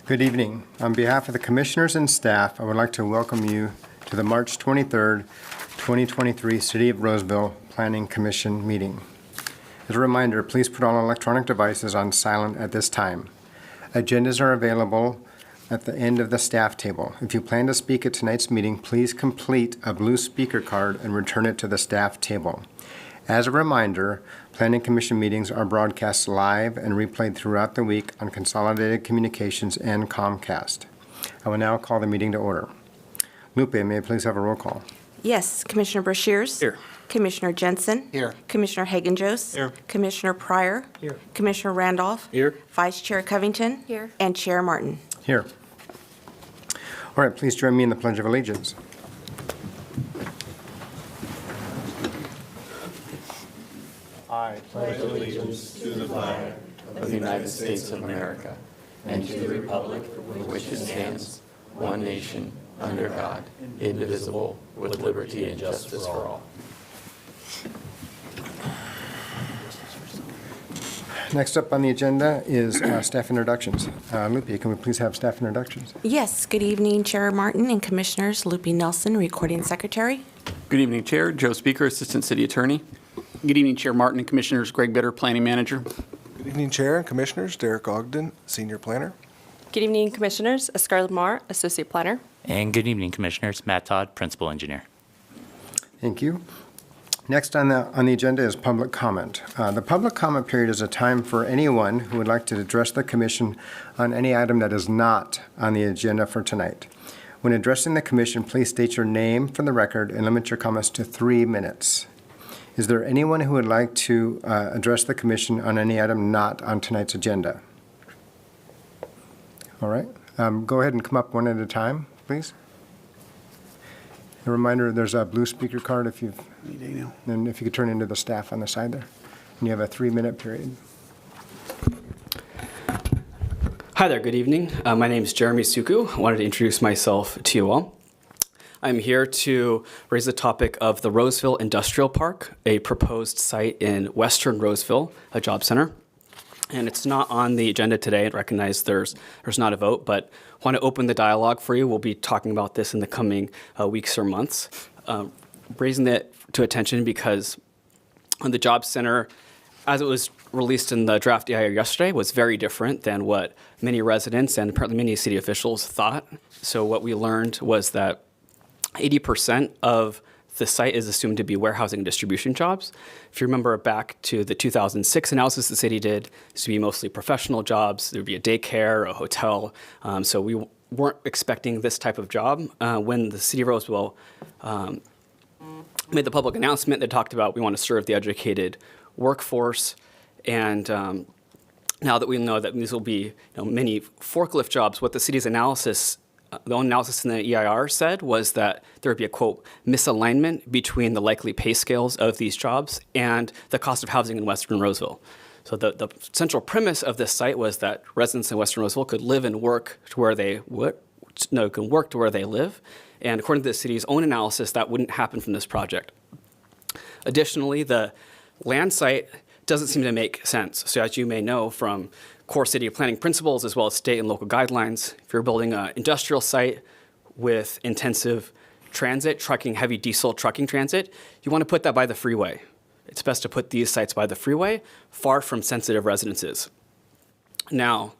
Good evening. On behalf of the commissioners and staff, I would like to welcome you to the March 23rd, 2023 City of Roseville Planning Commission meeting. As a reminder, please put all electronic devices on silent at this time. Agendas are available at the end of the staff table. If you plan to speak at tonight's meeting, please complete a blue speaker card and return it to the staff table. As a reminder, Planning Commission meetings are broadcast live and replayed throughout the week on Consolidated Communications and Comcast. I will now call the meeting to order. Lupe, may I please have a roll call? Yes. Commissioner Brashears? Here. Commissioner Jensen? Here. Commissioner Hagen-Jost? Here. Commissioner Pryor? Here. Commissioner Randolph? Here. Vice Chair Covington? Here. And Chair Martin. Here. All right, please join me in the Pledge of Allegiance. I pledge allegiance to the flag of the United States of America and to the republic for which it stands, one nation, under God, indivisible, with liberty and justice for all. Next up on the agenda is staff introductions. Lupe, can we please have staff introductions? Yes. Good evening, Chair Martin and Commissioners. Lupe Nelson, Recording Secretary. Good evening, Chair. Joe Speaker, Assistant City Attorney. Good evening, Chair Martin and Commissioners. Greg Bitter, Planning Manager. Good evening, Chair and Commissioners. Derek Ogden, Senior Planner. Good evening, Commissioners. Scarlett Marr, Associate Planner. And good evening, Commissioners. Matt Todd, Principal Engineer. Thank you. Next on the agenda is public comment. The public comment period is a time for anyone who would like to address the Commission on any item that is not on the agenda for tonight. When addressing the Commission, please state your name for the record and limit your comments to 3 minutes. Is there anyone who would like to address the Commission on any item not on tonight's agenda? All right. Go ahead and come up one at a time, please. A reminder, there's a blue speaker card if you've, and if you could turn into the staff on the side there. And you have a 3-minute period. Hi there, good evening. My name is Jeremy Suku. I wanted to introduce myself to you all. I'm here to raise the topic of the Roseville Industrial Park, a proposed site in Western Roseville, a job center. And it's not on the agenda today. I recognize there's not a vote, but want to open the dialogue for you. We'll be talking about this in the coming weeks or months. Raising that to attention because the job center, as it was released in the draft EIR yesterday, was very different than what many residents and apparently many city officials thought. So what we learned was that 80% of the site is assumed to be warehousing and distribution jobs. If you remember back to the 2006 analysis the city did, this would be mostly professional jobs. There would be a daycare, a hotel. So we weren't expecting this type of job. When the city of Roseville made the public announcement that talked about we want to serve the educated workforce, and now that we know that these will be many forklift jobs, what the city's analysis the own analysis in the EIR said was that there would be a, quote, misalignment between the likely pay scales of these jobs and the cost of housing in Western Roseville. So the central premise of this site was that residents in Western Roseville could live and work to where they can work to where they live. And according to the city's own analysis, that wouldn't happen from this project. Additionally, the land site doesn't seem to make sense. So as you may know from core city planning principles as well as state and local guidelines, if you're building an industrial site with intensive transit, heavy diesel trucking transit, you want to put that by the freeway. It's best to put these sites by the freeway, far from sensitive residences. Now,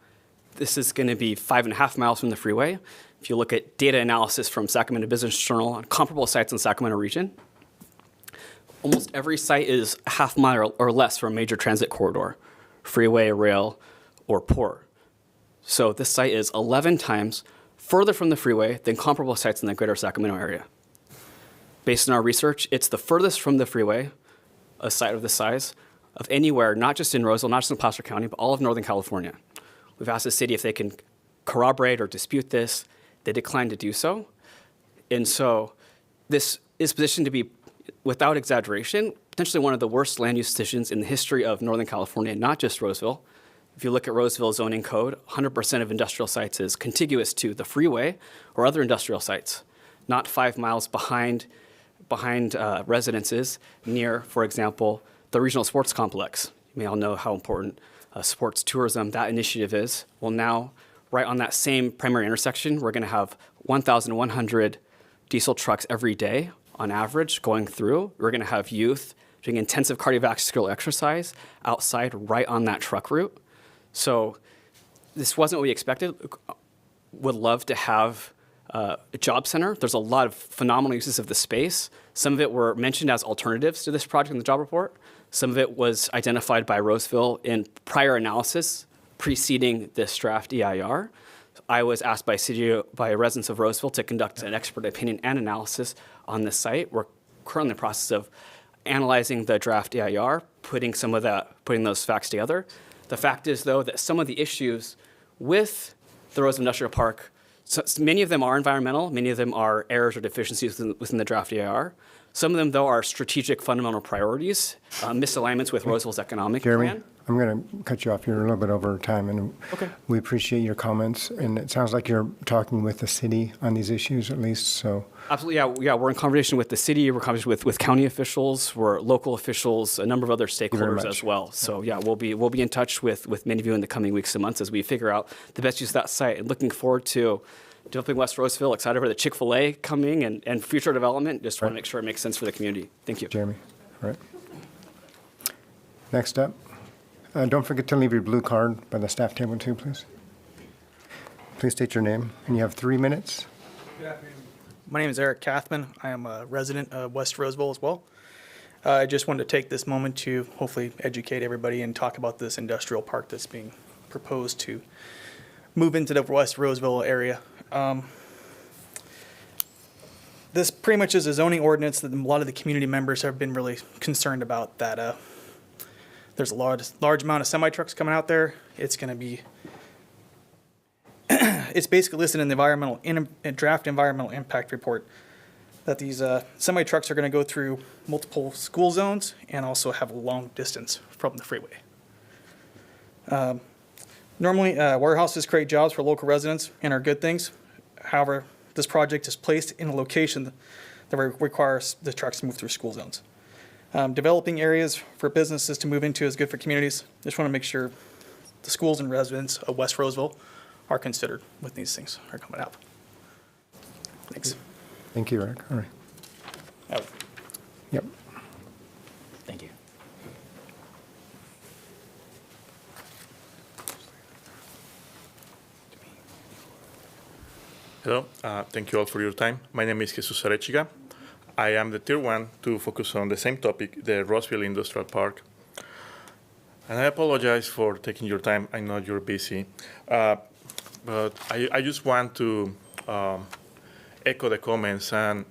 this is going to be 5.5 miles from the freeway. If you look at data analysis from Sacramento Business Journal on comparable sites in Sacramento region, almost every site is a half mile or less from a major transit corridor, freeway, rail, or port. So this site is 11 times further from the freeway than comparable sites in the greater Sacramento area. Based on our research, it's the furthest from the freeway, a site of this size, of anywhere, not just in Roseville, not just in Placer County, but all of Northern California. We've asked the city if they can corroborate or dispute this. They declined to do so. And so this is positioned to be, without exaggeration, potentially one of the worst land use decisions in the history of Northern California, not just Roseville. If you look at Roseville zoning code, 100% of industrial sites is contiguous to the freeway or other industrial sites, not 5 miles behind residences near, for example, the regional sports complex. You may all know how important sports tourism, that initiative is. Well, now right on that same primary intersection, we're going to have 1,100 diesel trucks every day on average going through. We're going to have youth doing intensive cardiovascular exercise outside right on that truck route. So this wasn't what we expected. Would love to have a job center. There's a lot of phenomenal uses of the space. Some of it were mentioned as alternatives to this project in the job report. Some of it was identified by Roseville in prior analysis preceding this draft EIR. I was asked by residents of Roseville to conduct an expert opinion and analysis on this site. We're currently in the process of analyzing the draft EIR, putting those facts together. The fact is, though, that some of the issues with the Roseville Industrial Park, so many of them are environmental, many of them are errors or deficiencies within the draft EIR. Some of them, though, are strategic fundamental priorities, misalignments with Roseville's economic Jeremy, plan. I'm going to cut you off. You're a little bit over time, and Okay. we appreciate your comments. And it sounds like you're talking with the city on these issues, at least. So Absolutely, yeah. We're in conversation with the city. We're in conversation with county officials. We're local officials, a number of other very stakeholders much. as well. So yeah, we'll be in touch with many of you in the coming weeks and months as we figure out the best use of that site. And looking forward to developing West Roseville. Excited for the Chick-fil-A coming and future development. Just want to make sure it makes sense for the community. Thank you. Jeremy, all right. Next up, don't forget to leave your blue card by the staff table too, please. Please state your name, and you have 3 minutes. My name is Eric Kathman. I am a resident of West Roseville as well. I just wanted to take this moment to hopefully educate everybody and talk about this industrial park that's being proposed to move into the West Roseville area. This pretty much is a zoning ordinance that a lot of the community members have been really concerned about, that there's a large amount of semi-trucks coming out there. It's going to be it's basically listed in the draft environmental impact report that these semi-trucks are going to go through multiple school zones and also have a long distance from the freeway. Normally, warehouses create jobs for local residents and are good things. However, this project is placed in a location that requires the trucks to move through school zones. Developing areas for businesses to move into is good for communities. Just want to make sure the schools and residents of West Roseville are considered when these things are coming out. Thanks. Thank you, Eric. All right. Oh. Yep. Thank you. Hello, thank you all for your time. My name is Jesus Arechiga. I am the Tier 1 to focus on the same topic, the Roseville Industrial Park. And I apologize for taking your time. I know you're busy. But I just want to echo the comments and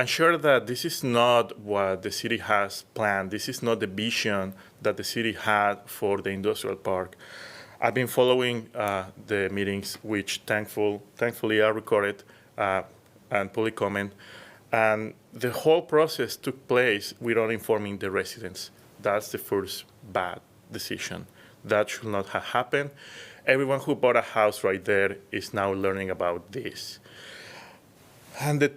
share that this is not what the city has planned. This is not the vision that the city had for the industrial park. I've been following the meetings, which thankfully are recorded and public comment. And the whole process took place without informing the residents. That's the first bad decision. That should not have happened. Everyone who bought a house right there is now learning about this. And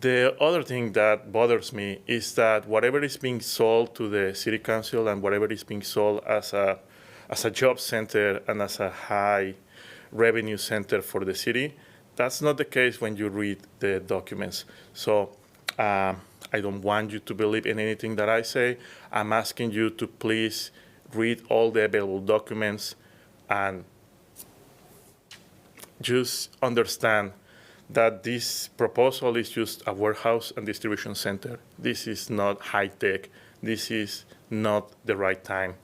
the other thing that bothers me is that whatever is being sold to the city council and whatever is being sold as a job center and as a high revenue center for the city, that's not the case when you read the documents. So I don't want you to believe in anything that I say. I'm asking you to please read all the available documents and just understand that this proposal is just a warehouse and distribution center. This is not high tech. This is not the right time.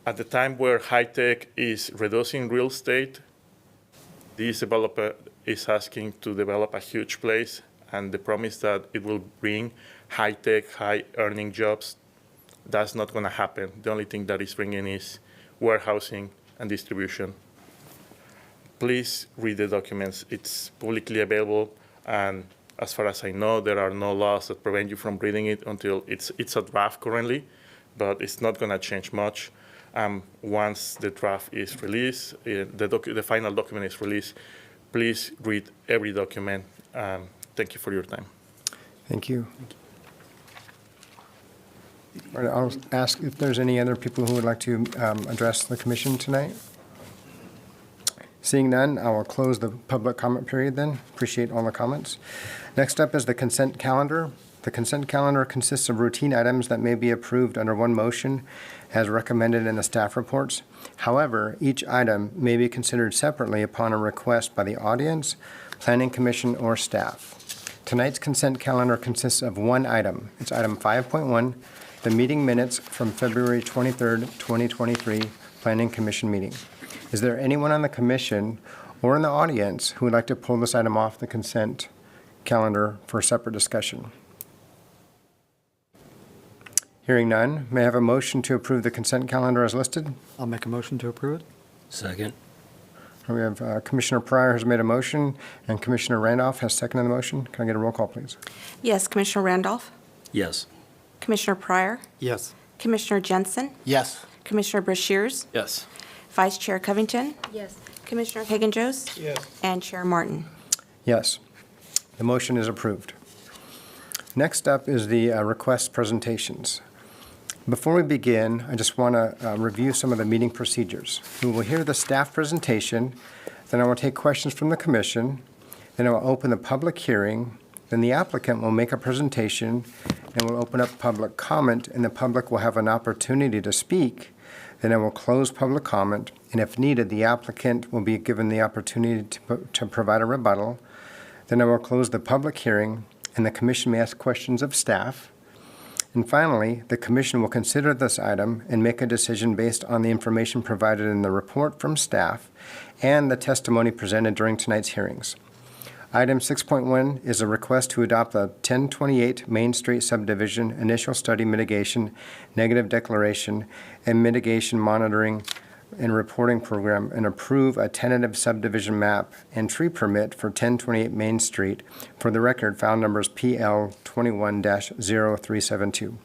At the time where high tech is reducing real estate, this developer is asking to develop a huge place, and the promise that it will bring high tech, high earning jobs, that's not going to happen. The only thing that is bringing is warehousing and distribution. Please read the documents. It's publicly available, and as far as I know, there are no laws that prevent you from reading it until it's a draft currently, but it's not going to change much. Once the draft is released, the final document is released, please read every document. Thank you for your time. Thank you. All right, I'll ask if there's any other people who would like to address the commission tonight. Seeing none, I will close the public comment period then. Appreciate all the comments. Next up is the consent calendar. The consent calendar consists of routine items that may be approved under one motion as recommended in the staff reports. However, each item may be considered separately upon a request by the audience, Planning Commission, or staff. Tonight's consent calendar consists of one item. It's item 5.1, the meeting minutes from February 23rd, 2023 Planning Commission meeting. Is there anyone on the commission or in the audience who would like to pull this item off the consent calendar for a separate discussion? Hearing none, may I have a motion to approve the consent calendar as listed? I'll make a motion to approve it. Second. We have Commissioner Pryor has made a motion, and Commissioner Randolph has seconded the motion. Can I get a roll call, please? Yes, Commissioner Randolph. Yes. Commissioner Pryor. Yes. Commissioner Jensen. Yes. Commissioner Brashears. Yes. Vice Chair Covington. Yes. Commissioner Hagan-Jost. Yes. And Chair Martin. Yes. The motion is approved. Next up is the request presentations. Before we begin, I just want to review some of the meeting procedures. We will hear the staff presentation, then I will take questions from the commission, then I will open the public hearing, then the applicant will make a presentation, and we'll open up public comment, and the public will have an opportunity to speak. Then I will close public comment, and if needed, the applicant will be given the opportunity to provide a rebuttal. Then I will close the public hearing, and the commission may ask questions of staff. And finally, the commission will consider this item and make a decision based on the information provided in the report from staff and the testimony presented during tonight's hearings. Item 6.1 is a request to adopt the 1028 Main Street subdivision initial study mitigation, negative declaration, and mitigation monitoring and reporting program and approve a tentative subdivision map and tree permit for 1028 Main Street for the record file numbers PL 21-0372.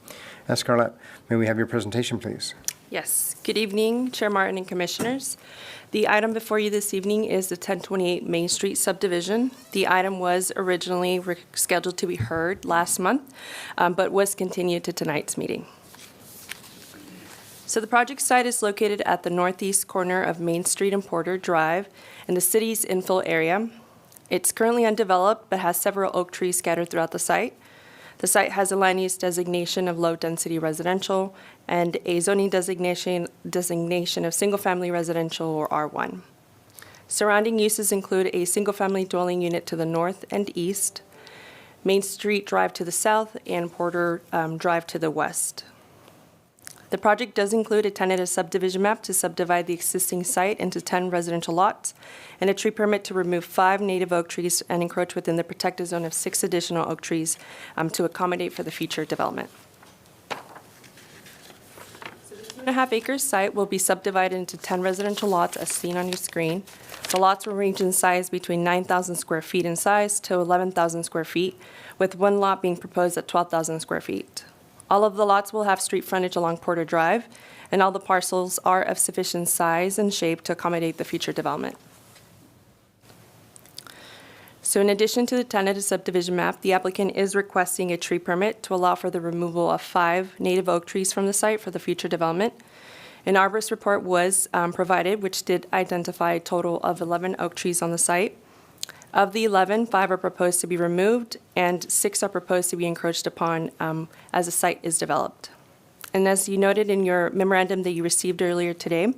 Scarlett, may we have your presentation, please? Yes. Good evening, Chair Martin and Commissioners. The item before you this evening is the 1028 Main Street subdivision. The item was originally scheduled to be heard last month, but was continued to tonight's meeting. So the project site is located at the northeast corner of Main Street and Porter Drive in the city's infill area. It's currently undeveloped but has several oak trees scattered throughout the site. The site has a land use designation of low-density residential and a zoning designation of single-family residential or R1. Surrounding uses include a single-family dwelling unit to the north and east, Main Street Drive to the south, and Porter Drive to the west. The project does include a tentative subdivision map to subdivide the existing site into 10 residential lots and a tree permit to remove 5 native oak trees and encroach within the protected zone of 6 additional oak trees to accommodate for the future development. So the 2.5 acre site will be subdivided into 10 residential lots as seen on your screen. The lots will range in size between 9,000 square feet in size to 11,000 square feet, with one lot being proposed at 12,000 square feet. All of the lots will have street frontage along Porter Drive, and all the parcels are of sufficient size and shape to accommodate the future development. So in addition to the tentative subdivision map, the applicant is requesting a tree permit to allow for the removal of 5 native oak trees from the site for the future development. An arborist report was provided, which did identify a total of 11 oak trees on the site. Of the 11, 5 are proposed to be removed, and 6 are proposed to be encroached upon as the site is developed. And as you noted in your memorandum that you received earlier today,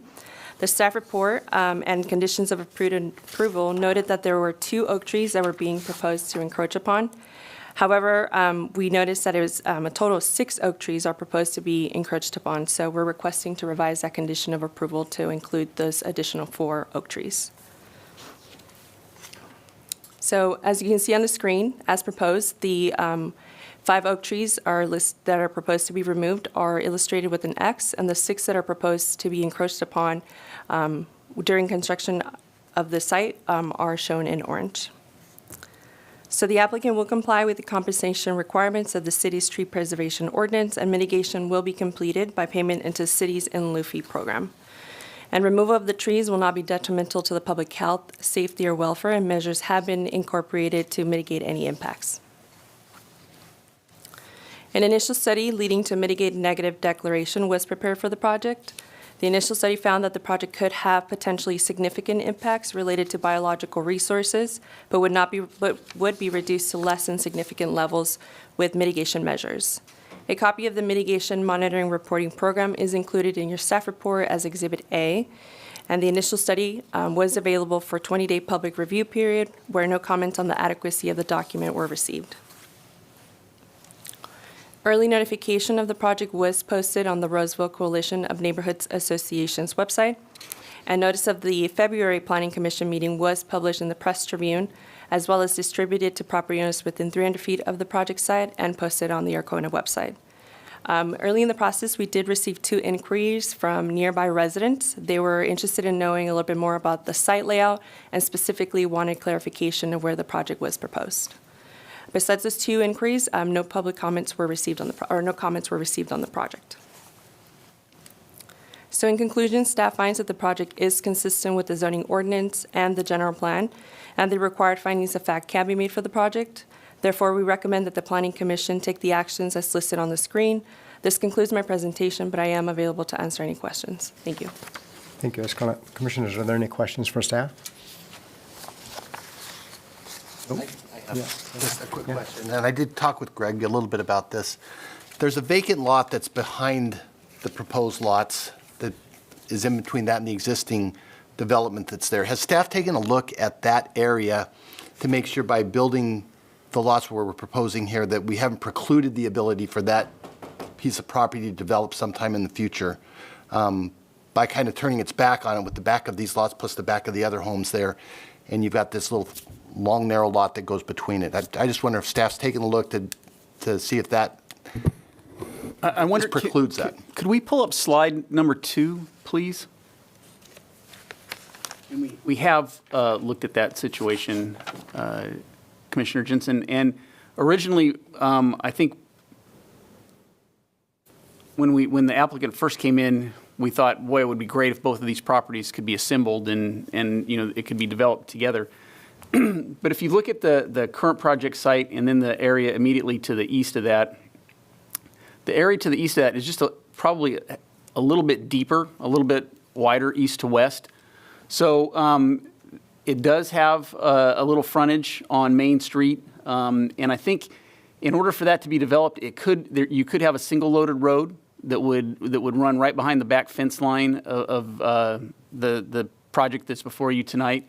the staff report and conditions of approval noted that there were 2 oak trees that were being proposed to encroach upon. However, we noticed that it was a total of 6 oak trees are proposed to be encroached upon, so we're requesting to revise that condition of approval to include those additional 4 oak trees. So as you can see on the screen, as proposed, the 5 oak trees that are proposed to be removed are illustrated with an X, and the 6 that are proposed to be encroached upon during construction of the site are shown in orange. So the applicant will comply with the compensation requirements of the city's tree preservation ordinance, and mitigation will be completed by payment into the city's in lieu fee program. And removal of the trees will not be detrimental to the public health, safety, or welfare, and measures have been incorporated to mitigate any impacts. An initial study leading to mitigate negative declaration was prepared for the project. The initial study found that the project could have potentially significant impacts related to biological resources, but would be reduced to less than significant levels with mitigation measures. A copy of the Mitigation Monitoring Reporting Program is included in your staff report as Exhibit A, and the initial study was available for a 20-day public review period where no comments on the adequacy of the document were received. Early notification of the project was posted on the Roseville Coalition of Neighborhoods Associations website, and notice of the February Planning Commission meeting was published in the Press Tribune, as well as distributed to property owners within 300 feet of the project site and posted on the Arcona website. Early in the process, we did receive 2 inquiries from nearby residents. They were interested in knowing a little bit more about the site layout and specifically wanted clarification of where the project was proposed. Besides those 2 inquiries, no public comments were received on no comments were received on the project. So in conclusion, staff finds that the project is consistent with the zoning ordinance and the general plan, and the required findings of fact can be made for the project. Therefore, we recommend that the Planning Commission take the actions as listed on the screen. This concludes my presentation, but I am available to answer any questions. Thank you. Thank you, Escalante. Commissioners, are there any questions for staff? Just a quick question, and I did talk with Greg a little bit about this. There's a vacant lot that's behind the proposed lots that is in between that and the existing development that's there. Has staff taken a look at that area to make sure by building the lots where we're proposing here that we haven't precluded the ability for that piece of property to develop sometime in the future by kind of turning its back on it with the back of these lots plus the back of the other homes there, and you've got this little long, narrow lot that goes between it. I just wonder if staff's taken a look to see if that I wonder, precludes that. Could we pull up slide number 2, please? And we have looked at that situation, Commissioner Jensen, and originally, I think when the applicant first came in, we thought, boy, it would be great if both of these properties could be assembled and it could be developed together. But if you look at the current project site and then the area immediately to the east of that, the area to the east of that is just probably a little bit deeper, a little bit wider east to west. So it does have a little frontage on Main Street, and I think in order for that to be developed, you could have a single loaded road that would run right behind the back fence line of the project that's before you tonight,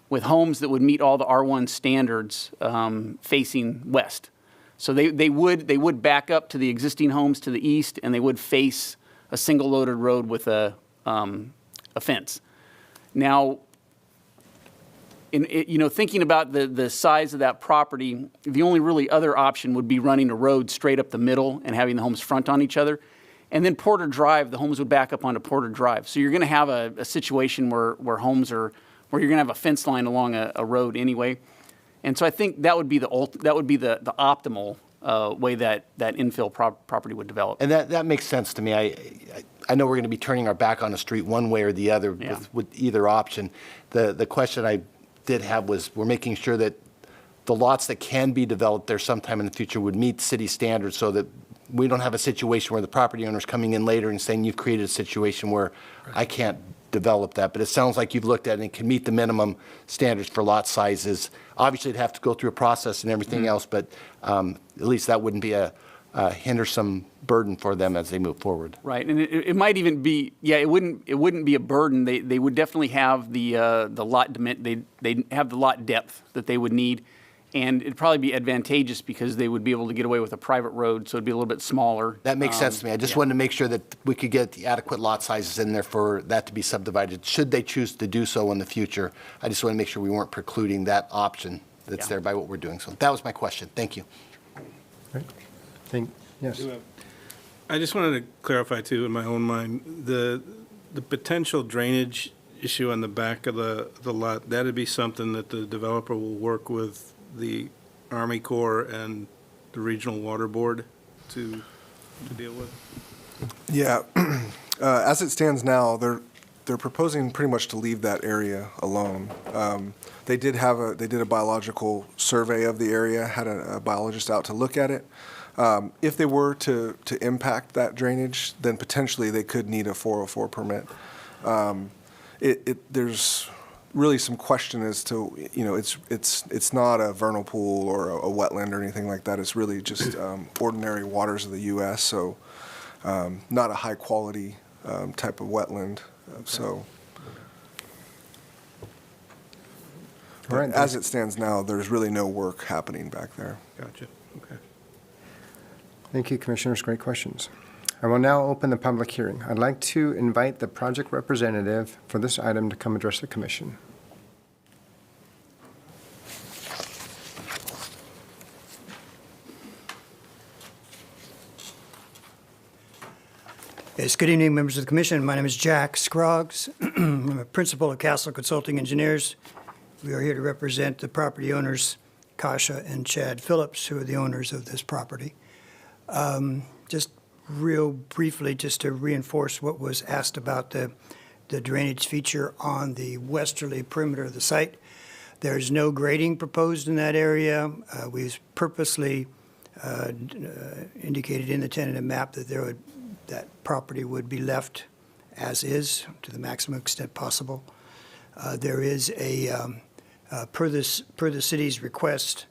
with homes that would meet all the R1 standards facing west. So they would back up to the existing homes to the east, and they would face a single loaded road with a fence. Now, thinking about the size of that property, the only really other option would be running a road straight up the middle and having the homes front on each other. And then Porter Drive, the homes would back up onto Porter Drive. So you're going to have a situation where you're going to have a fence line along a road anyway. And so I think that would be the optimal way that infill property would develop. And that makes sense to me. I know we're going to be turning our back on the street one way or the other with either option. The question I did have was we're making sure that the lots that can be developed there sometime in the future would meet city standards so that we don't have a situation where the property owner's coming in later and saying you've created a situation where I can't develop that. But it sounds like you've looked at it and it can meet the minimum standards for lot sizes. Obviously, it'd have to go through a process and everything else, but at least that wouldn't be a hindersome burden for them as they move forward. Right, and it might even be, it wouldn't be a burden. They would definitely have the lot they'd have the lot depth that they would need, and it'd probably be advantageous because they would be able to get away with a private road, so it'd be a little bit smaller. That makes sense to me. I just wanted to make sure that we could get the adequate lot sizes in there for that to be subdivided, should they choose to do so in the future. I just want to make sure we weren't precluding that option that's there by what we're doing. So that was my question. Thank you. Right. Yes. I just wanted to clarify too, in my own mind, the potential drainage issue on the back of the lot, that'd be something that the developer will work with the Army Corps and the Regional Water Board to deal with? Yeah. As it stands now, they're proposing pretty much to leave that area alone. They did a biological survey of the area, had a biologist out to look at it. If they were to impact that drainage, then potentially they could need a 404 permit. There's really some question as to, it's not a vernal pool or a wetland or anything like that. It's really just ordinary waters of the U.S., so not a high-quality type of wetland. So, All right, as it stands now, there's really no work happening back there. Gotcha. Okay. Thank you, Commissioners. Great questions. I will now open the public hearing. I'd like to invite the project representative for this item to come address the commission. Yes, good evening, members of the commission. My name is Jack Scroggs. I'm a principal at Castle Consulting Engineers. We are here to represent the property owners, Kasha and Chad Phillips, who are the owners of this property. Just real briefly, just to reinforce what was asked about the drainage feature on the westerly perimeter of the site. There's no grading proposed in that area. We've purposely indicated in the tentative map that that property would be left as is to the maximum extent possible. There is per the city's request,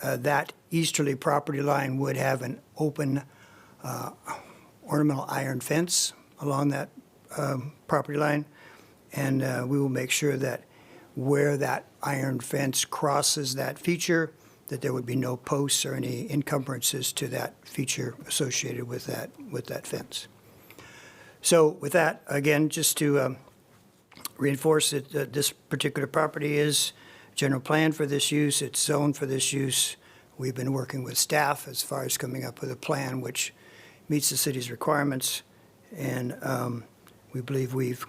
that easterly property line would have an open ornamental iron fence along that property line, and we will make sure that where that iron fence crosses that feature, that there would be no posts or any encumbrances to that feature associated with that fence. So with that, again, just to reinforce that this particular property is general plan for this use, it's zoned for this use. We've been working with staff as far as coming up with a plan which meets the city's requirements, and we believe we've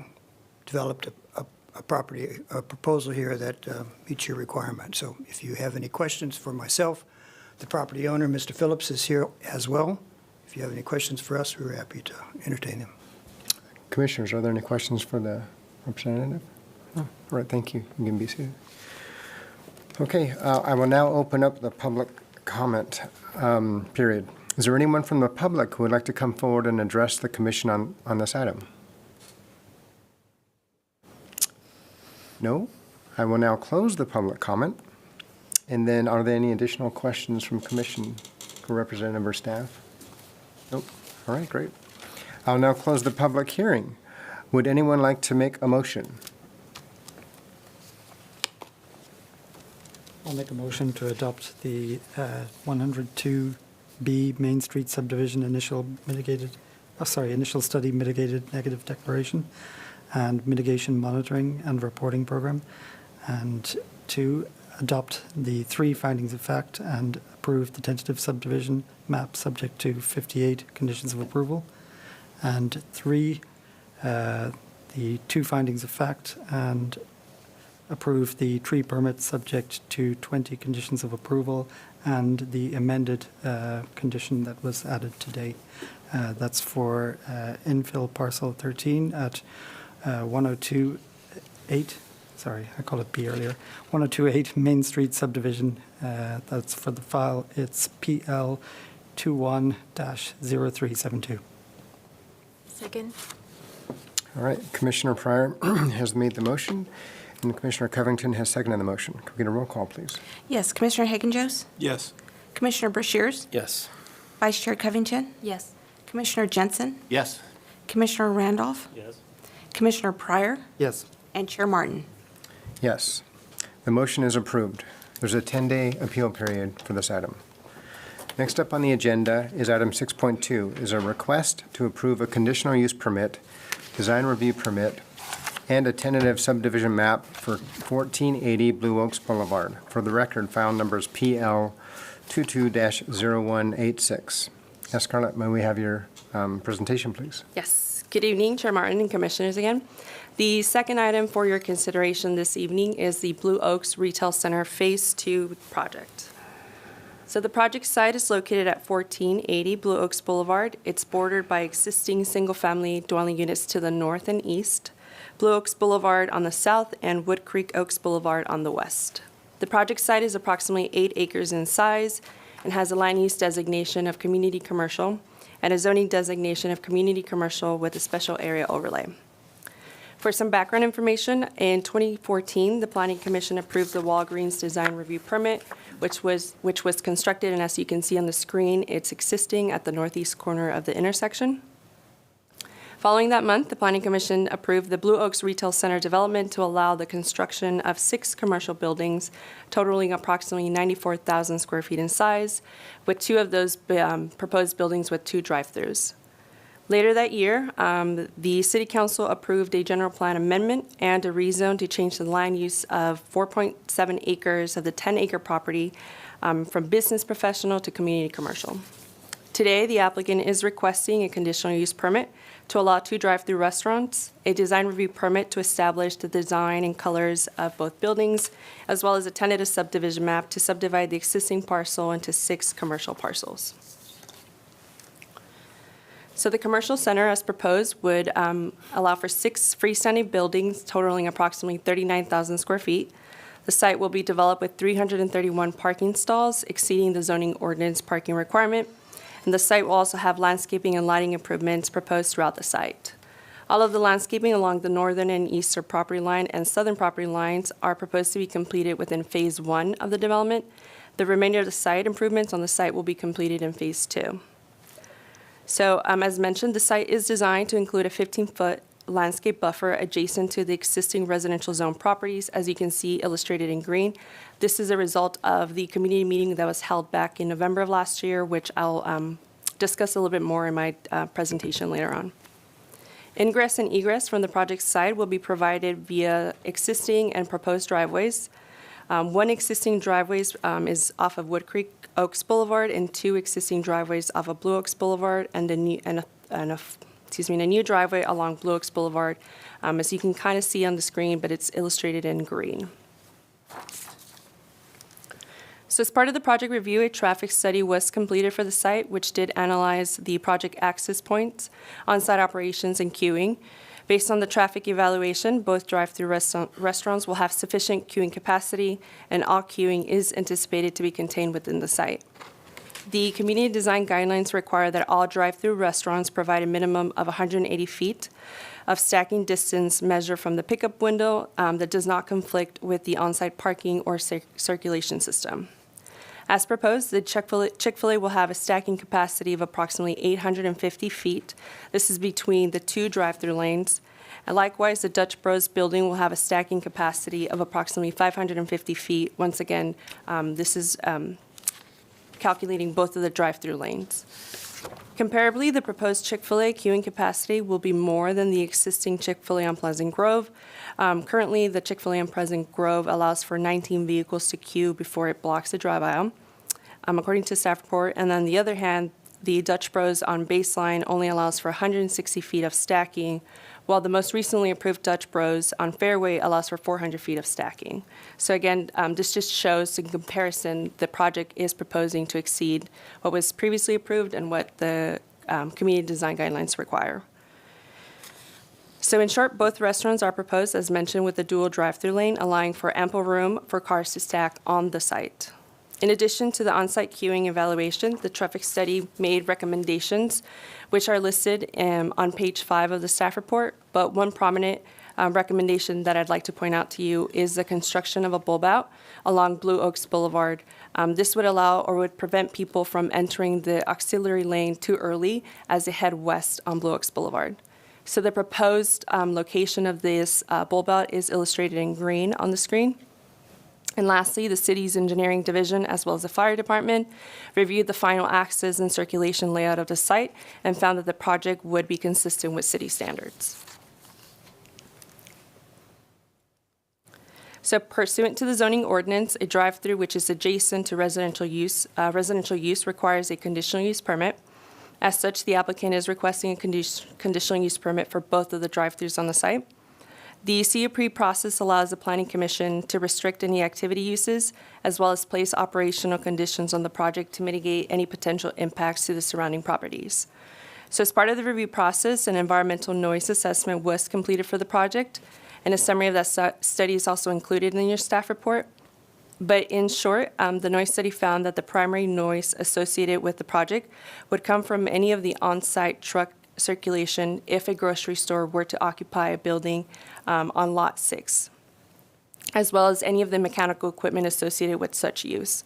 developed a proposal here that meets your requirement. So if you have any questions for myself, the property owner, Mr. Phillips, is here as well. If you have any questions for us, we're happy to entertain them. Commissioners, are there any questions for the representative? No. All right, thank you. You can be seated. Okay, I will now open up the public comment period. Is there anyone from the public who would like to come forward and address the commission on this item? No? I will now close the public comment. And then are there any additional questions from commission for representative or staff? Nope. All right, great. I'll now close the public hearing. Would anyone like to make a motion? I'll make a motion to adopt the 102B Main Street subdivision initial study mitigated negative declaration and mitigation monitoring and reporting program, and to adopt the 3 findings of fact and approve the tentative subdivision map subject to 58 conditions of approval, and 3, the 2 findings of fact and approve the tree permit subject to 20 conditions of approval and the amended condition that was added today. That's for infill parcel 13 at 1028, sorry, I called it B earlier, 1028 Main Street subdivision. That's for the file, it's PL 21-0372. Second. All right, Commissioner Pryor has made the motion, and Commissioner Covington has seconded the motion. Can we get a roll call, please? Yes, Commissioner Hagen-Joes? Yes. Commissioner Brashears? Yes. Vice Chair Covington? Yes. Commissioner Jensen? Yes. Commissioner Randolph? Yes. Commissioner Pryor? Yes. And Chair Martin. Yes. The motion is approved. There's a 10-day appeal period for this item. Next up on the agenda is item 6.2, is a request to approve a conditional use permit, design review permit, and a tentative subdivision map for 1480 Blue Oaks Boulevard. For the record, file numbers PL 22-0186. Yes, Scarlett, may we have your presentation, please? Yes. Good evening, Chair Martin and Commissioners again. The second item for your consideration this evening is the Blue Oaks Retail Center Phase 2 project. So the project site is located at 1480 Blue Oaks Boulevard. It's bordered by existing single-family dwelling units to the north and east, Blue Oaks Boulevard on the south, and Wood Creek Oaks Boulevard on the west. The project site is approximately 8 acres in size and has a land use designation of community commercial and a zoning designation of community commercial with a special area overlay. For some background information, in 2014, the Planning Commission approved the Walgreens Design Review Permit, which was constructed, and as you can see on the screen, it's existing at the northeast corner of the intersection. Following that month, the Planning Commission approved the Blue Oaks Retail Center development to allow the construction of 6 commercial buildings totaling approximately 94,000 square feet in size, with 2 of those proposed buildings with 2 drive-throughs. Later that year, the City Council approved a general plan amendment and a rezone to change the land use of 4.7 acres of the 10-acre property from business professional to community commercial. Today, the applicant is requesting a conditional use permit to allow 2 drive-through restaurants, a design review permit to establish the design and colors of both buildings, as well as a tentative subdivision map to subdivide the existing parcel into 6 commercial parcels. So the commercial center, as proposed, would allow for 6 freestanding buildings totaling approximately 39,000 square feet. The site will be developed with 331 parking stalls, exceeding the zoning ordinance parking requirement. And the site will also have landscaping and lighting improvements proposed throughout the site. All of the landscaping along the northern and eastern property line and southern property lines are proposed to be completed within Phase 1 of the development. The remainder of the site improvements on the site will be completed in Phase 2. So as mentioned, the site is designed to include a 15-foot landscape buffer adjacent to the existing residential zone properties, as you can see illustrated in green. This is a result of the community meeting that was held back in November of last year, which I'll discuss a little bit more in my presentation later on. Ingress and egress from the project site will be provided via existing and proposed driveways. 1 existing driveway is off of Wood Creek Oaks Boulevard, and 2 existing driveways off of Blue Oaks Boulevard, and a new driveway along Blue Oaks Boulevard, as you can kind of see on the screen, but it's illustrated in green. So as part of the project review, a traffic study was completed for the site, which did analyze the project access points, on-site operations, and queuing. Based on the traffic evaluation, both drive-through restaurants will have sufficient queuing capacity, and all queuing is anticipated to be contained within the site. The community design guidelines require that all drive-through restaurants provide a minimum of 180 feet of stacking distance measured from the pickup window that does not conflict with the on-site parking or circulation system. As proposed, the Chick-fil-A will have a stacking capacity of approximately 850 feet. This is between the 2 drive-through lanes. And likewise, the Dutch Bros building will have a stacking capacity of approximately 550 feet. Once again, this is calculating both of the drive-through lanes. Comparably, the proposed Chick-fil-A queuing capacity will be more than the existing Chick-fil-A on Pleasant Grove. Currently, the Chick-fil-A on Pleasant Grove allows for 19 vehicles to queue before it blocks the drive aisle, according to staff report. And on the other hand, the Dutch Bros on Baseline only allows for 160 feet of stacking, while the most recently approved Dutch Bros on Fairway allows for 400 feet of stacking. So again, this just shows in comparison the project is proposing to exceed what was previously approved and what the community design guidelines require. So in short, both restaurants are proposed, as mentioned, with a dual drive-through lane, allowing for ample room for cars to stack on the site. In addition to the on-site queuing evaluation, the traffic study made recommendations, which are listed on page 5 of the staff report. But one prominent recommendation that I'd like to point out to you is the construction of a bulb out along Blue Oaks Boulevard. This would allow or would prevent people from entering the auxiliary lane too early as they head west on Blue Oaks Boulevard. So the proposed location of this bulb out is illustrated in green on the screen. And lastly, the city's engineering division, as well as the fire department, reviewed the final access and circulation layout of the site and found that the project would be consistent with city standards. So pursuant to the zoning ordinance, a drive-through which is adjacent to residential use requires a conditional use permit. As such, the applicant is requesting a conditional use permit for both of the drive-throughs on the site. The CUP process allows the Planning Commission to restrict any activity uses, as well as place operational conditions on the project to mitigate any potential impacts to the surrounding properties. So as part of the review process, an environmental noise assessment was completed for the project, and a summary of that study is also included in your staff report. But in short, the noise study found that the primary noise associated with the project would come from any of the on-site truck circulation if a grocery store were to occupy a building on Lot 6, as well as any of the mechanical equipment associated with such use.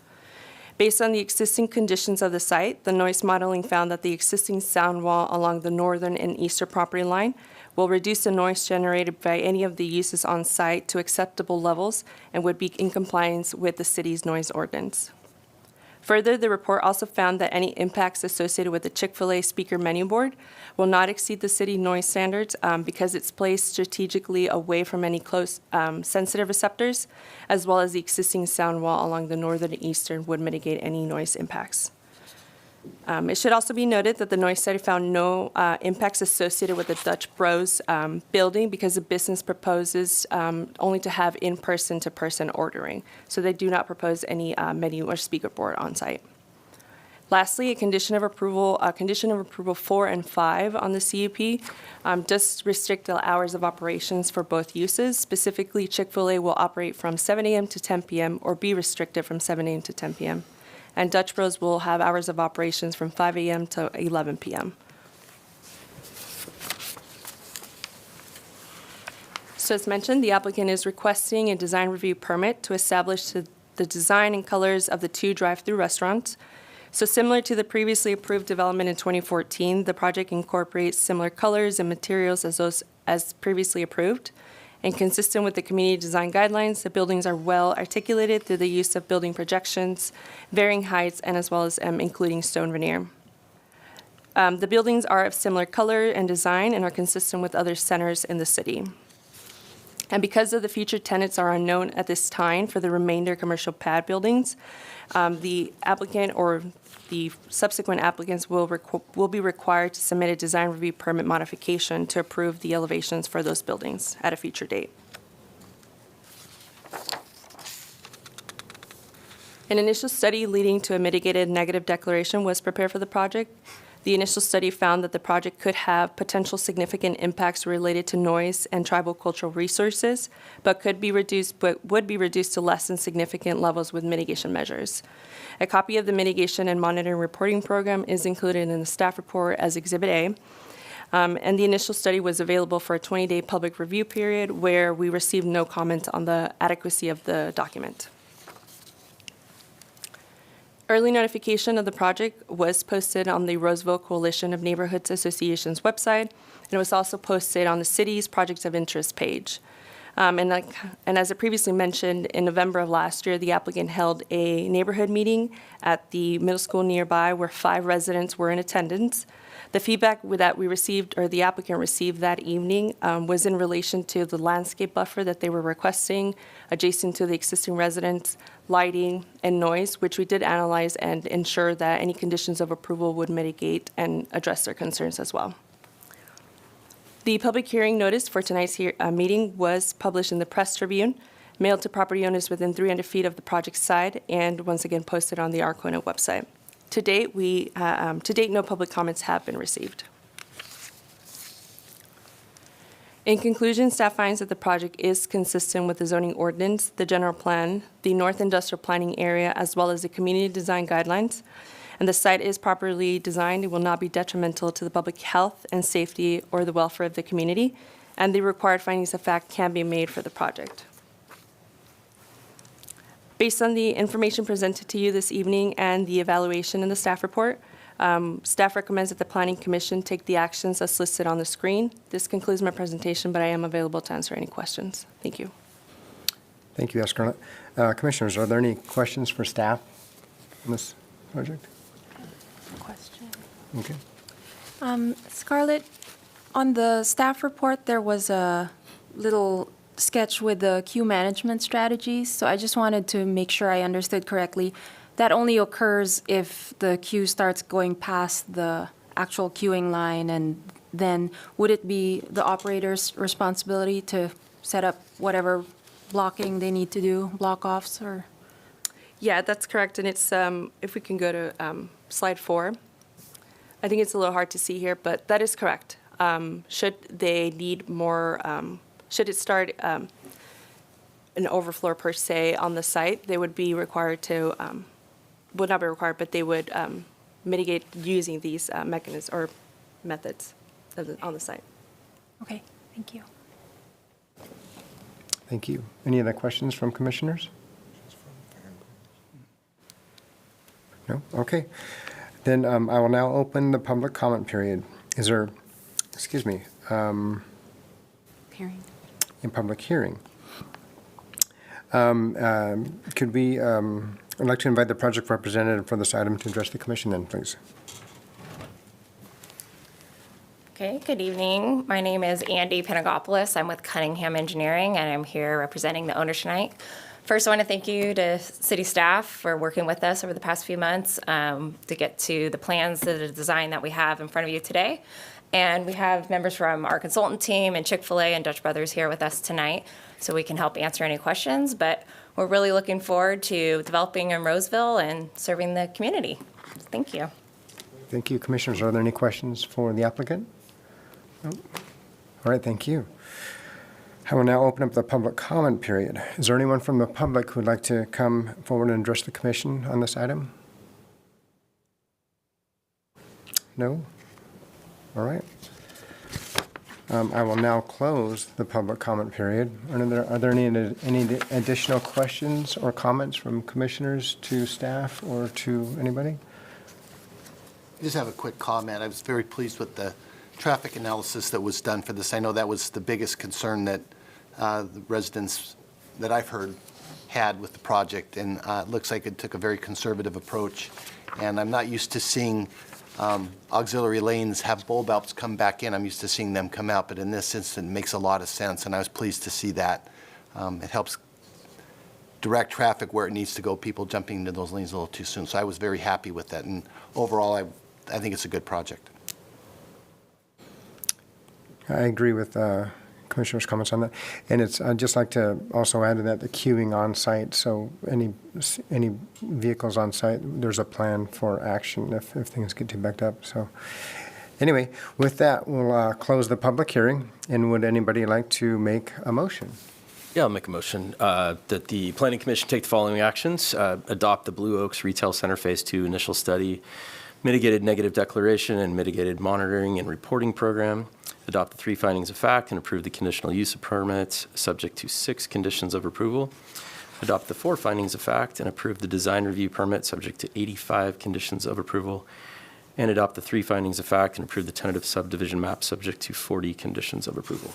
Based on the existing conditions of the site, the noise modeling found that the existing sound wall along the northern and eastern property line will reduce the noise generated by any of the uses on site to acceptable levels and would be in compliance with the city's noise ordinance. Further, the report also found that any impacts associated with the Chick-fil-A speaker menu board will not exceed the city noise standards because it's placed strategically away from any close sensitive receptors, as well as the existing sound wall along the northern and eastern would mitigate any noise impacts. It should also be noted that the noise study found no impacts associated with the Dutch Bros building because the business proposes only to have in-person-to-person ordering. So they do not propose any menu or speaker board on site. Lastly, condition of approval 4 and 5 on the CUP does restrict the hours of operations for both uses. Specifically, Chick-fil-A will operate from 7 a.m. to 10 p.m. or be restricted from 7 a.m. to 10 p.m. And Dutch Bros will have hours of operations from 5 a.m. to 11 p.m. So as mentioned, the applicant is requesting a design review permit to establish the design and colors of the 2 drive-through restaurants. So similar to the previously approved development in 2014, the project incorporates similar colors and materials as those as previously approved. And consistent with the community design guidelines, the buildings are well articulated through the use of building projections, varying heights, and as well as including stone veneer. The buildings are of similar color and design and are consistent with other centers in the city. And because of the future tenants are unknown at this time for the remainder commercial pad buildings, the applicant or the subsequent applicants will be required to submit a design review permit modification to approve the elevations for those buildings at a future date. An initial study leading to a mitigated negative declaration was prepared for the project. The initial study found that the project could have potential significant impacts related to noise and tribal cultural resources, but would be reduced to less than significant levels with mitigation measures. A copy of the mitigation and monitoring reporting program is included in the staff report as Exhibit A. And the initial study was available for a 20-day public review period where we received no comment on the adequacy of the document. Early notification of the project was posted on the Roseville Coalition of Neighborhoods Association's website, and it was also posted on the city's Projects of Interest page. And as I previously mentioned, in November of last year, the applicant held a neighborhood meeting at the middle school nearby where 5 residents were in attendance. The feedback that we received, or the applicant received that evening, was in relation to the landscape buffer that they were requesting adjacent to the existing residents, lighting, and noise, which we did analyze and ensure that any conditions of approval would mitigate and address their concerns as well. The public hearing notice for tonight's meeting was published in the Press Tribune, mailed to property owners within 300 feet of the project site, and once again posted on the Arcona website. To date, no public comments have been received. In conclusion, staff finds that the project is consistent with the zoning ordinance, the general plan, the North Industrial Planning Area, as well as the community design guidelines, and the site is properly designed. It will not be detrimental to the public health and safety or the welfare of the community, and the required findings of fact can be made for the project. Based on the information presented to you this evening and the evaluation in the staff report, staff recommends that the Planning Commission take the actions as listed on the screen. This concludes my presentation, but I am available to answer any questions. Thank you. Thank you, Scarlett. Commissioners, are there any questions for staff on this project? Question. Okay. Scarlett, on the staff report, there was a little sketch with the queue management strategies. So I just wanted to make sure I understood correctly. That only occurs if the queue starts going past the actual queuing line, and then would it be the operator's responsibility to set up whatever blocking they need to do, block-offs, or? Yeah, that's correct, and it's, if we can go to slide 4. I think it's a little hard to see here, but that is correct. Should they need more, should it start an overflow per se on the site, they would be required to, would not be required, but they would mitigate using these mechanisms or methods on the site. Okay, thank you. Thank you. Any other questions from commissioners? No? Okay. Then I will now open the public comment period. Is there, excuse me, Hearing. in public hearing? Could we, I'd like to invite the project representative for this item to address the commission then, please. Okay, good evening. My name is Andy Panagopoulos. I'm with Cunningham Engineering, and I'm here representing the owner tonight. First, I want to thank you to city staff for working with us over the past few months to get to the plans, to the design that we have in front of you today. And we have members from our consultant team and Chick-fil-A and Dutch Brothers here with us tonight, so we can help answer any questions. But we're really looking forward to developing in Roseville and serving the community. Thank you. Thank you, commissioners. Are there any questions for the applicant? No? All right, thank you. I will now open up the public comment period. Is there anyone from the public who would like to come forward and address the commission on this item? No? All right. I will now close the public comment period. Are there any additional questions or comments from commissioners to staff or to anybody? I just have a quick comment. I was very pleased with the traffic analysis that was done for this. I know that was the biggest concern that the residents that I've heard had with the project, and it looks like it took a very conservative approach. And I'm not used to seeing auxiliary lanes have bulb outs come back in. I'm used to seeing them come out, but in this instance, it makes a lot of sense, and I was pleased to see that. It helps direct traffic where it needs to go, people jumping into those lanes a little too soon. So I was very happy with that, and overall, I think it's a good project. I agree with Commissioner's comments on that. And I'd just like to also add to that the queuing on site. So any vehicles on site, there's a plan for action if things get too backed up. So anyway, with that, we'll close the public hearing. And would anybody like to make a motion? Yeah, I'll make a motion that the Planning Commission take the following actions. Adopt the Blue Oaks Retail Center Phase 2 initial study, mitigated negative declaration and mitigated monitoring and reporting program. Adopt the 3 findings of fact and approve the conditional use of permits subject to 6 conditions of approval. Adopt the 4 findings of fact and approve the design review permit subject to 85 conditions of approval. And adopt the 3 findings of fact and approve the tentative subdivision map subject to 40 conditions of approval.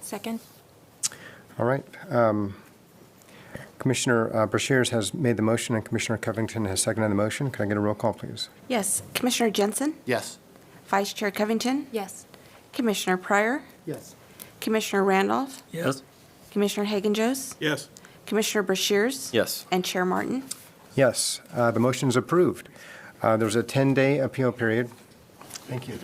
Second. All right. Commissioner Brashears has made the motion and Commissioner Covington has seconded the motion. Can I get a roll call, please? Yes. Commissioner Jensen? Yes. Vice Chair Covington? Yes. Commissioner Pryor? Yes. Commissioner Randolph? Yes. Commissioner Hagen-Joes? Yes. Commissioner Brashears? Yes. And Chair Martin? Yes, the motion is approved. There's a 10-day appeal period. Thank you.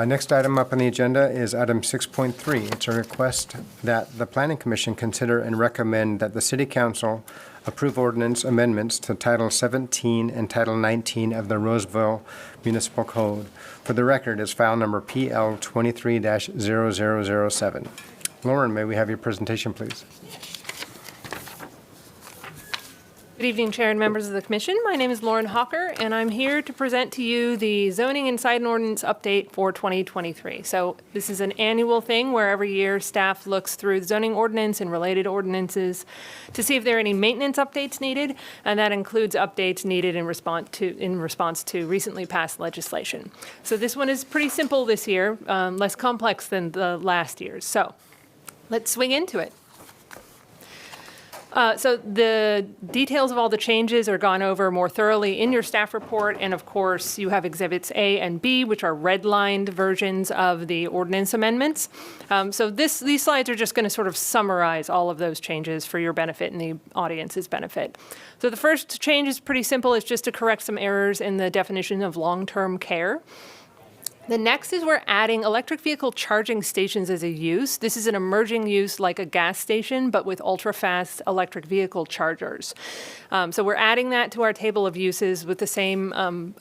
Next item up on the agenda is item 6.3. It's a request that the Planning Commission consider and recommend that the City Council approve ordinance amendments to Title 17 and Title 19 of the Roseville Municipal Code. For the record, is file number PL 23-0007. Lauren, may we have your presentation, please? Good evening, Chair and members of the Commission. My name is Lauren Hawker, and I'm here to present to you the zoning and sign ordinance update for 2023. So this is an annual thing where every year staff looks through the zoning ordinance and related ordinances to see if there are any maintenance updates needed, and that includes updates needed in response to recently passed legislation. So this one is pretty simple this year, less complex than the last year's. So let's swing into it. So the details of all the changes are gone over more thoroughly in your staff report, and of course you have Exhibits A and B, which are redlined versions of the ordinance amendments. So these slides are just going to sort of summarize all of those changes for your benefit and the audience's benefit. So the first change is pretty simple. It's just to correct some errors in the definition of long-term care. The next is we're adding electric vehicle charging stations as a use. This is an emerging use like a gas station, but with ultra-fast electric vehicle chargers. So we're adding that to our table of uses with the same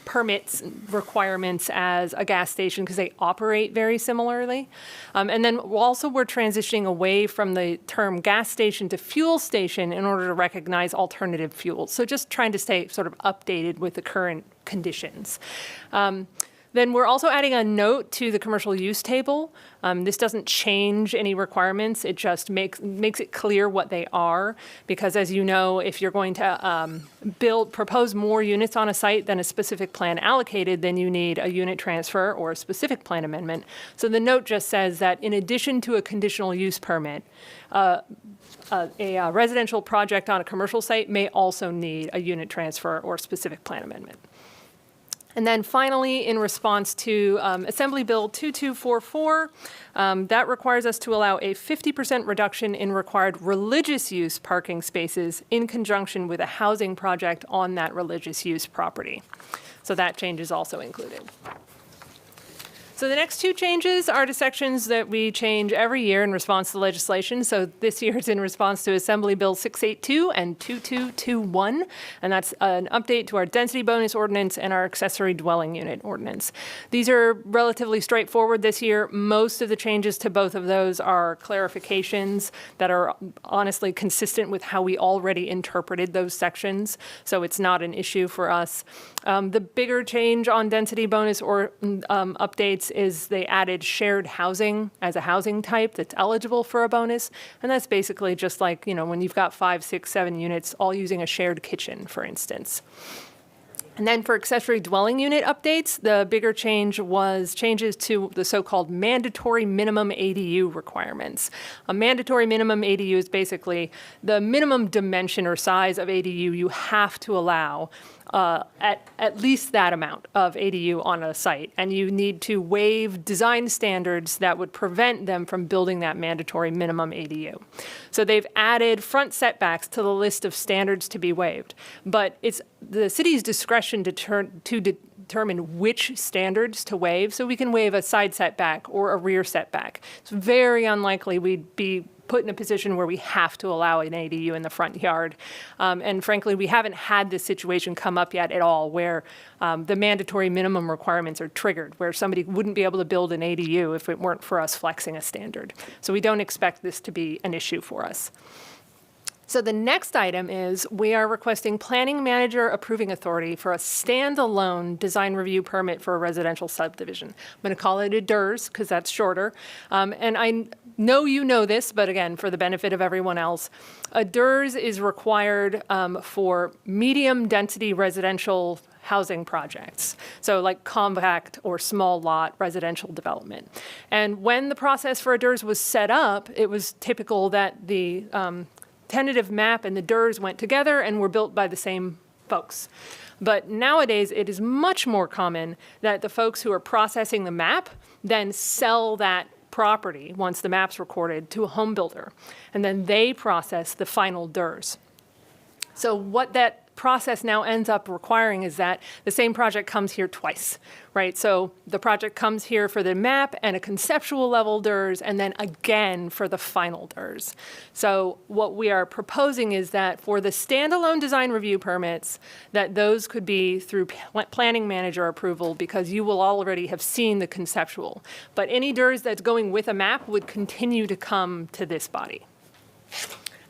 permits requirements as a gas station because they operate very similarly. And then also we're transitioning away from the term gas station to fuel station in order to recognize alternative fuels. So just trying to stay sort of updated with the current conditions. Then we're also adding a note to the commercial use table. This doesn't change any requirements. It just makes it clear what they are. Because as you know, if you're going to propose more units on a site than a specific plan allocated, then you need a unit transfer or a specific plan amendment. So the note just says that in addition to a conditional use permit, a residential project on a commercial site may also need a unit transfer or specific plan amendment. And then finally, in response to Assembly Bill 2244, that requires us to allow a 50% reduction in required religious use parking spaces in conjunction with a housing project on that religious use property. So that change is also included. So the next two changes are to sections that we change every year in response to legislation. So this year it's in response to Assembly Bill 682 and 2221, and that's an update to our density bonus ordinance and our accessory dwelling unit ordinance. These are relatively straightforward this year. Most of the changes to both of those are clarifications that are honestly consistent with how we already interpreted those sections, so it's not an issue for us. The bigger change on density bonus or updates is they added shared housing as a housing type that's eligible for a bonus. And that's basically just like, when you've got 5, 6, 7 units all using a shared kitchen, for instance. And then for accessory dwelling unit updates, the bigger change was changes to the so-called mandatory minimum ADU requirements. A mandatory minimum ADU is basically the minimum dimension or size of ADU you have to allow at least that amount of ADU on a site, and you need to waive design standards that would prevent them from building that mandatory minimum ADU. So they've added front setbacks to the list of standards to be waived, but it's the city's discretion to determine which standards to waive, so we can waive a side setback or a rear setback. It's very unlikely we'd be put in a position where we have to allow an ADU in the front yard. And frankly, we haven't had this situation come up yet at all where the mandatory minimum requirements are triggered, where somebody wouldn't be able to build an ADU if it weren't for us flexing a standard. So we don't expect this to be an issue for us. So the next item is we are requesting planning manager approving authority for a standalone design review permit for a residential subdivision. I'm going to call it a DERS because that's shorter. And I know you know this, but again, for the benefit of everyone else, a DERS is required for medium density residential housing projects, so like compact or small lot residential development. And when the process for a DERS was set up, it was typical that the tentative map and the DERS went together and were built by the same folks. But nowadays, it is much more common that the folks who are processing the map then sell that property, once the map's recorded, to a home builder. And then they process the final DERS. So what that process now ends up requiring is that the same project comes here twice, right? So the project comes here for the map and a conceptual level DERS, and then again for the final DERS. So what we are proposing is that for the standalone design review permits, that those could be through planning manager approval because you will already have seen the conceptual. But any DERS that's going with a map would continue to come to this body.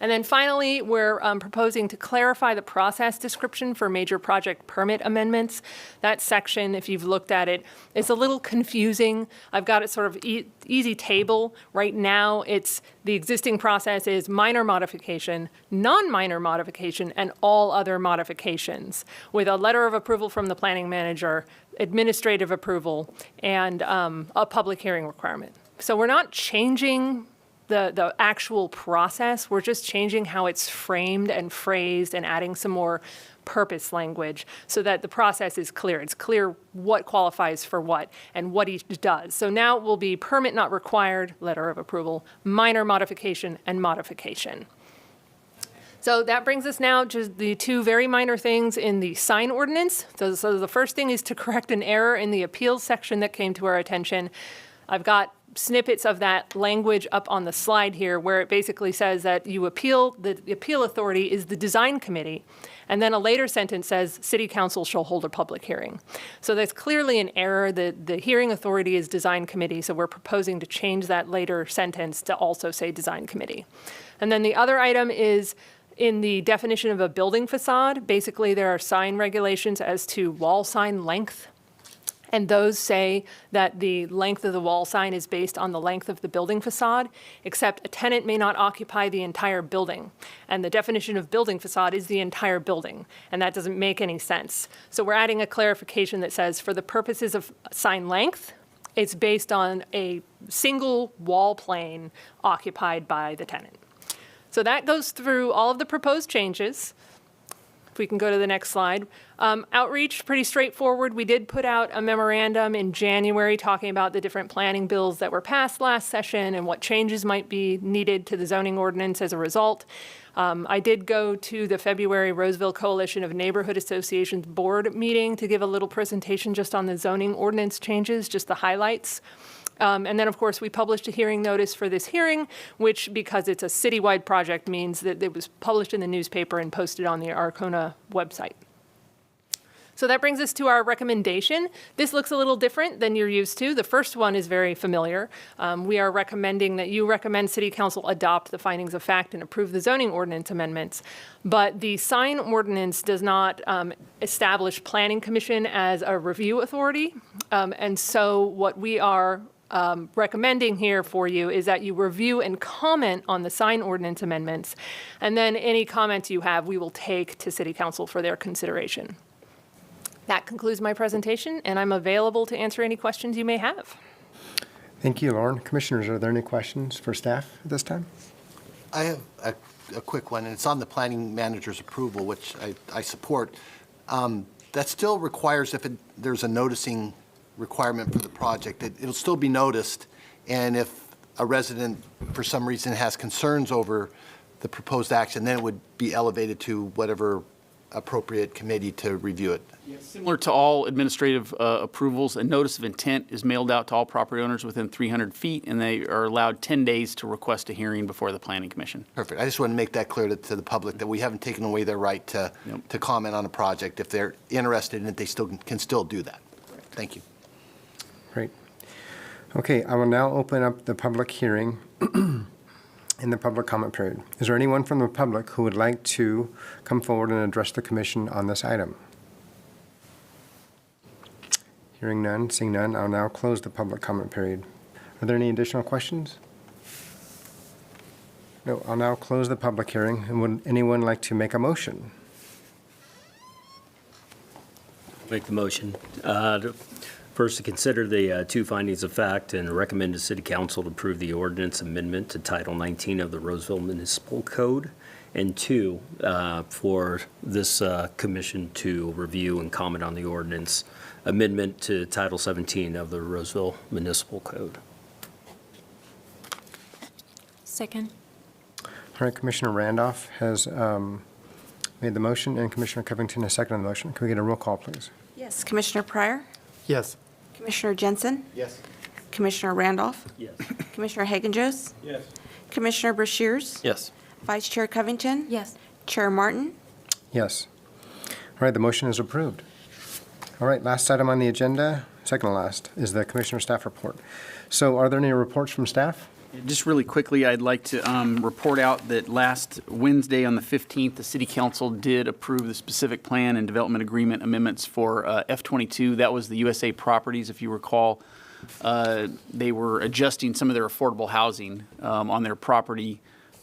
And then finally, we're proposing to clarify the process description for major project permit amendments. That section, if you've looked at it, is a little confusing. I've got it sort of easy table. Right now, it's the existing process is minor modification, non-minor modification, and all other modifications with a letter of approval from the planning manager, administrative approval, and a public hearing requirement. So we're not changing the actual process. We're just changing how it's framed and phrased and adding some more purpose language so that the process is clear. It's clear what qualifies for what and what each does. So now it will be permit not required, letter of approval, minor modification, and modification. So that brings us now to the two very minor things in the sign ordinance. So the first thing is to correct an error in the appeals section that came to our attention. I've got snippets of that language up on the slide here where it basically says that the appeal authority is the design committee. And then a later sentence says city council shall hold a public hearing. So that's clearly an error. The hearing authority is design committee. So we're proposing to change that later sentence to also say design committee. And then the other item is in the definition of a building facade. Basically, there are sign regulations as to wall sign length. And those say that the length of the wall sign is based on the length of the building facade, except a tenant may not occupy the entire building. And the definition of building facade is the entire building, and that doesn't make any sense. So we're adding a clarification that says for the purposes of sign length, it's based on a single wall plane occupied by the tenant. So that goes through all of the proposed changes. If we can go to the next slide. Outreach, pretty straightforward. We did put out a memorandum in January talking about the different planning bills that were passed last session and what changes might be needed to the zoning ordinance as a result. I did go to the February Roseville Coalition of Neighborhood Associations board meeting to give a little presentation just on the zoning ordinance changes, just the highlights. And then, of course, we published a hearing notice for this hearing, which, because it's a citywide project, means that it was published in the newspaper and posted on the Arcona website. So that brings us to our recommendation. This looks a little different than you're used to. The first one is very familiar. We are recommending that you recommend City Council adopt the findings of fact and approve the zoning ordinance amendments. But the sign ordinance does not establish Planning Commission as a review authority. And so what we are recommending here for you is that you review and comment on the sign ordinance amendments, and then any comments you have, we will take to City Council for their consideration. That concludes my presentation, and I'm available to answer any questions you may have. Thank you, Lauren. Commissioners, are there any questions for staff at this time? I have a quick one, and it's on the planning manager's approval, which I support. That still requires, if there's a noticing requirement for the project, it'll still be noticed, and if a resident for some reason has concerns over the proposed action, then it would be elevated to whatever appropriate committee to review it. Similar to all administrative approvals, a notice of intent is mailed out to all property owners within 300 feet, and they are allowed 10 days to request a hearing before the Planning Commission. Perfect. I just want to make that clear to the public that we haven't taken away their right to comment on a project. If they're interested in it, they can still do that. Thank you. Great. Okay, I will now open up the public hearing in the public comment period. Is there anyone from the public who would like to come forward and address the commission on this item? Hearing none, seeing none, I'll now close the public comment period. Are there any additional questions? No, I'll now close the public hearing. And would anyone like to make a motion? Make the motion. First, to consider the two findings of fact and recommend to City Council to approve the ordinance amendment to Title 19 of the Roseville Municipal Code. And two, for this commission to review and comment on the ordinance amendment to Title 17 of the Roseville Municipal Code. Second. All right, Commissioner Randolph has made the motion, and Commissioner Covington has seconded the motion. Can we get a roll call, please? Yes, Commissioner Pryor? Yes. Commissioner Jensen? Yes. Commissioner Randolph? Yes. Commissioner Hagen-Jost? Yes. Commissioner Brashears? Yes. Vice Chair Covington? Yes. Chair Martin? Yes. All right, the motion is approved. All right, last item on the agenda, second to last, is the Commissioner Staff Report. So are there any reports from staff? Just really quickly, I'd like to report out that last Wednesday on the 15th, the City Council did approve the specific plan and development agreement amendments for F22. That was the USA Properties, if you recall. They were adjusting some of their affordable housing on their property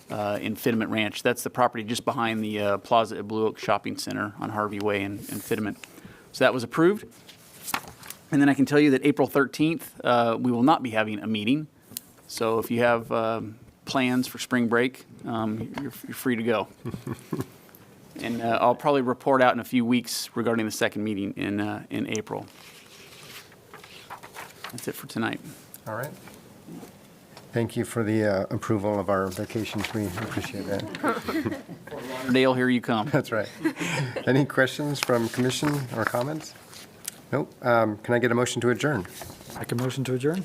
in Fitment Ranch. That's the property just behind the Plaza at Blue Oak Shopping Center on Harvey Way in Fitment. So that was approved. And then I can tell you that April 13th, we will not be having a meeting. So if you have plans for spring break, you're free to go. And I'll probably report out in a few weeks regarding the second meeting in April. That's it for tonight. All right. Thank you for the approval of our vacations. We appreciate that. Dale, here you come. That's right. Any questions from commission or comments? Nope. Can I get a motion to adjourn? Make a motion to adjourn?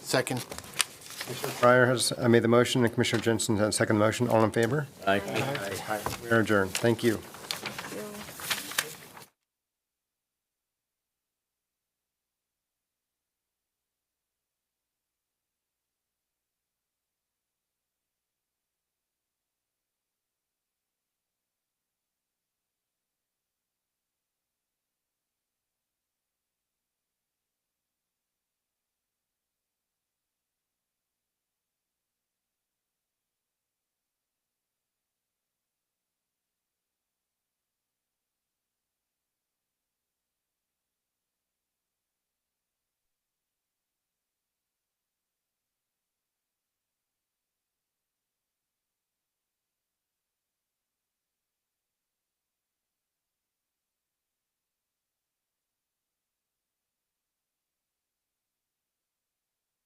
Second. Commissioner Pryor has made the motion, and Commissioner Jensen has second the motion. All in favor? Aye. We are adjourned. Thank you.